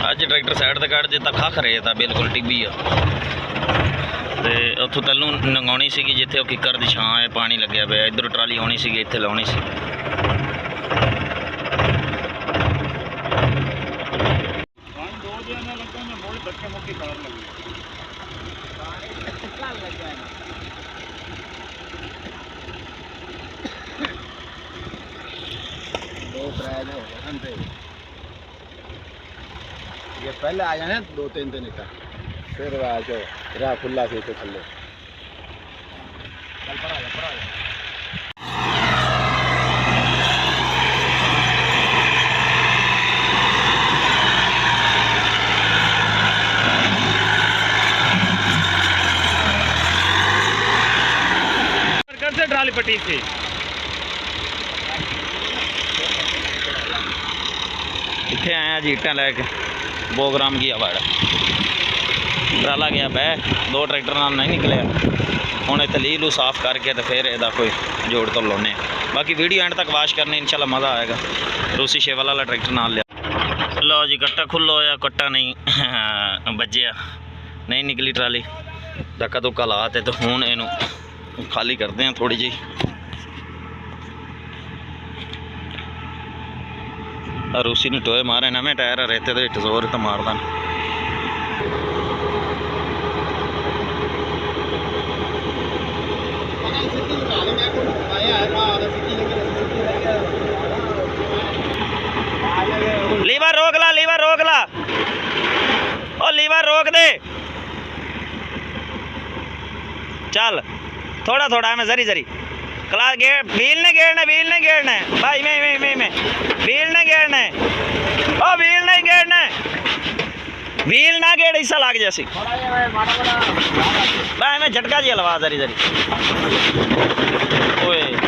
अज tractor side से cut दिता, खख रेत आ बिल्कुल टिब्बी आ। तो उतों तैनूं लंघाउणी सी जिथे किकर की छां है, पानी लग्या पिया, इधर ट्राली आनी सी, इत्थे लाउणी सी। ये पहले आ जाने 2-3 दिन का, फिर आज राह खुला से तो थले चल पड़ा जा। से ट्राली पट्टी से इतने आया जी, ईटा लैके 2 ग्राम की आवाड़ ट्राला गया बह, 2 ट्रैक्टर नाल नहीं निकलिया। हुण इत्थे ली लू साफ करके तो फिर इहदा कोई जोड़ तो लाने। बाकी वीडियो एंड तक वाच करनी, इंशाल्लाह मज़ा आएगा। रूसी शेवल वाला ट्रैक्टर नाल लिया। लो जी, कट्टा खुल्ला होया, कट्टा नहीं बज्जिया, नहीं निकली ट्राली, धक्का धुक्का लाते। तो हुण इहनूं खाली करते हैं थोड़ी जी। रूसी ने टोए मारे, नवे टायर रेते तो हिट जोर तो मारदा। लीवर रोक ला, लीवर रोक ला, ओ लीवर रोक दे। चल थोड़ा थोड़ा मैं जरी जरी क्लास गेट, व्हील ने गेड़ना, व्हील ने गेड़ना है भाई, मैं व्हील ने गेड़ना है, ओ व्हील नहीं गेड़ना है, व्हील ना गेड़, हिस्सा लग जैसी भाई, मैं झटका जी हलवा जरी जरी ओए।